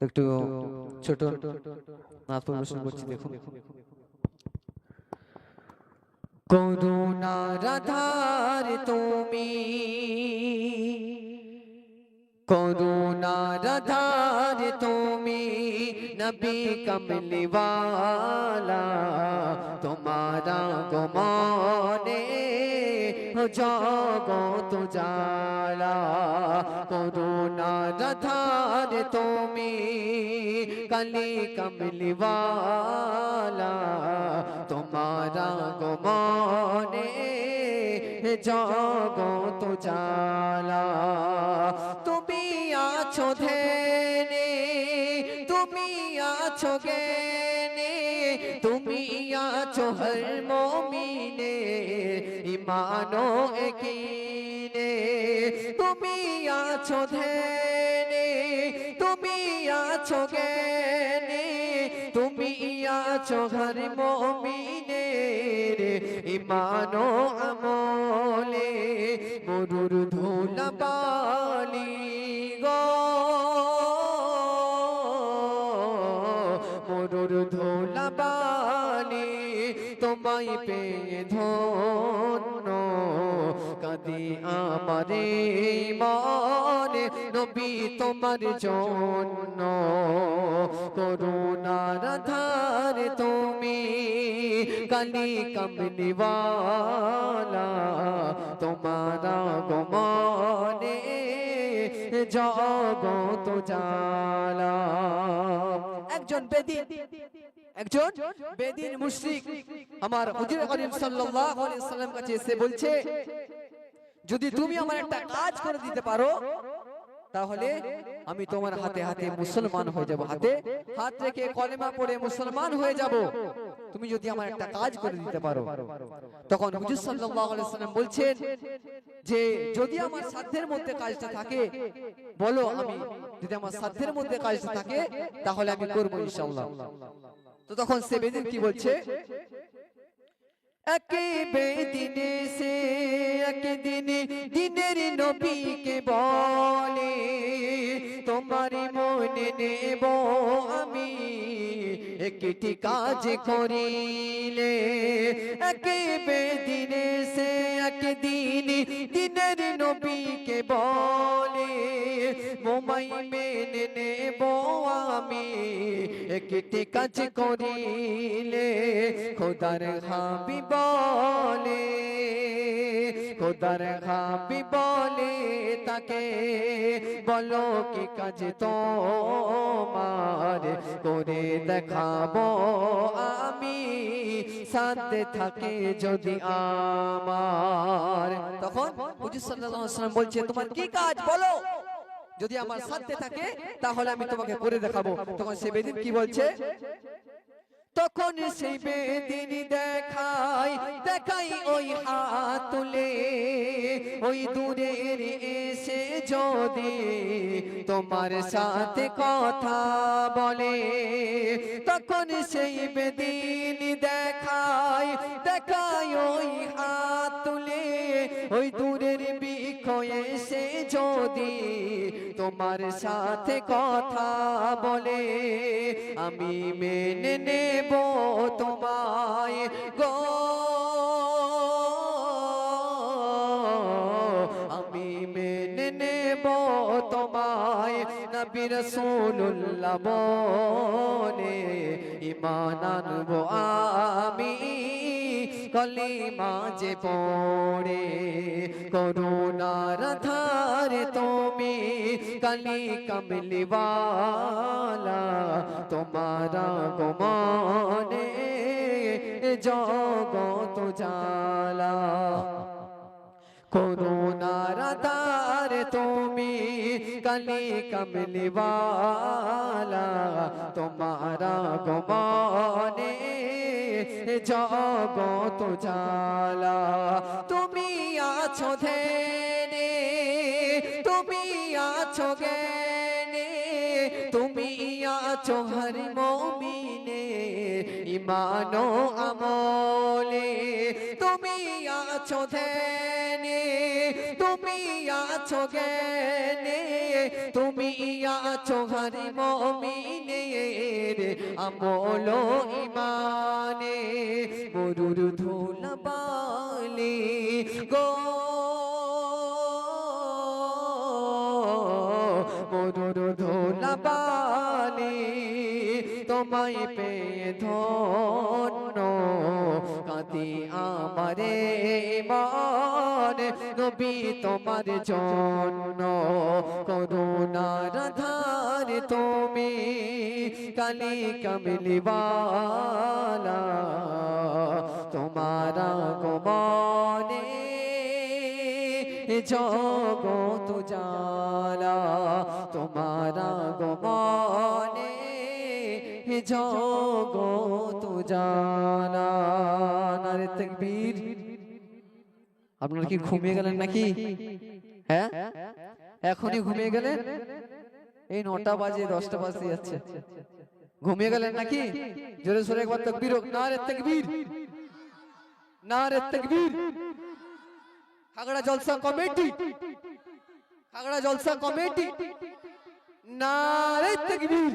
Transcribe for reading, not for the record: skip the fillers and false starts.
একটু ছোট নাচ পরিবেশন করছি, দেখুন। করুণার আধার তুমি, করুণার আধার তুমি, নবী কমলিওয়ালা, তোমারা গোমানে জগত জালা। করুণার আধার তুমি, কালি কমলিওয়ালা, তোমারা গোমানে জগত জালা। তুমি আছো ধ্যানে, তুমি আছো জ্ঞানে, তুমি আছো হর মুমিনে ইমানো একিনে। তুমি আছো ধ্যানে, তুমি আছো জ্ঞানে, তুমি আছো হর মুমিনে ইমানো আমলে। মরুর ধুলা বালি গো, মরুর ধুলা বালি, তোমায় পেয়ে ধন্য কাঁদি আমারে মনে নবী তোমার জন্য। করুণার আধার তুমি, কালি কমলিওয়ালা, তোমারা গোমানে জগত জালা। একজন বেদিন মুশরিক আমার হুজুর করিম সাল্লাল্লাহু আলাইহি ওয়াসাল্লাম কাছে এসে বলছে, যদি তুমি আমার একটা কাজ করে দিতে পারো তাহলে আমি তোমার হাতে হাতে মুসলমান হয়ে যাব, হাতে হাত রেখে কলেমা পড়ে মুসলমান হয়ে যাব, তুমি যদি আমার একটা কাজ করে দিতে পারো। তখন হুজুর সাল্লাল্লাহু আলাইহি ওয়াসাল্লাম বলছেন যে যদি আমার সাধ্যের মধ্যে কাজটা থাকে বলো, আমি যদি আমার সাধ্যের মধ্যে কাজটা থাকে তাহলে আমি করব ইনশাআল্লাহ। তো তখন সে বেদিন কি বলছে, বেদিনে সে একদিনে দিনের নবীকে বলে, তোমার মনে নেব আমি একটি কাজ করিলে। বেদিনে সে একদিন দিনের নবীকে বলে, মোমাই মেনে নেব আমি একটি কাজ করিলে। খোদার হাবিব বলে, খোদার হাবিব বলে তাকে, বলো কি কাজ তোমার করে দেখাবো আমি, সাথে থাকে যদি আমার। তখন হুজুর সাল্লাল্লাহু আলাইহি ওয়াসাল্লাম বলছে, তোমার কি কাজ বলো, যদি আমার সাথে থাকে তাহলে আমি তোমাকে করে দেখাবো। তখন সে বেদিন কি বলছে, তখন সেই বেদিন দেখাই ওই হাত তুলে, ওই দূরের এসে যদি তোমার সাথে কথা বলে। তখন সেই বেদিন দেখাই ওই হাত তুলে, ওই দূরের বৃক্ষ এসে যদি তোমার সাথে কথা বলে, আমি মেনে নেব তোমায় গো, আমি মেনে নেব তোমায় নবী রাসূলুল্লাহ বলে, ঈমান আনবো আমি কলিমা যে পড়ে। করুণার আধার তুমি, কালি কমলিওয়ালা, তোমারা গোমানে জগত জালা। করুণার আধার তুমি, কালি কমলিওয়ালা, তোমারা গোমানে জগত জালা। তুমি আছো ধ্যানে, তুমি আছো জ্ঞানে, তুমি আছো হর মুমিনে ইমানো আমলে। তুমি আছো ধ্যানে, তুমি তুমি আছো জ্ঞানে, তুমি আছো ঘর মুমিনের আমল ইমানে, মরুর ধুল বালি গো, মরুর ধুল বালি তোমায় পেয়ে ধন্য, কাঁদি আমারে মন নবী তোমার জন্য, করুণার ধার তুমি কালি কামলিওয়ালা, তোমার আগমনে জগৎ জালা, তোমার আগমনে জগৎ জালা। নারে তাকবীর। আপনারা কি ঘুমিয়ে গেলেন নাকি? হ্যাঁ, এখনই ঘুমিয়ে গেলেন? এই 9টা বাজে 10টা বাজতে যাচ্ছে, ঘুমিয়ে গেলেন নাকি? জোরে সোরে একবার তাকবীর হোক। নারে তাকবীর, নারে তাকবীর। খাগড়া জলসা কমিটি, খাগড়া জলসা কমিটি, নারে তাকবীর।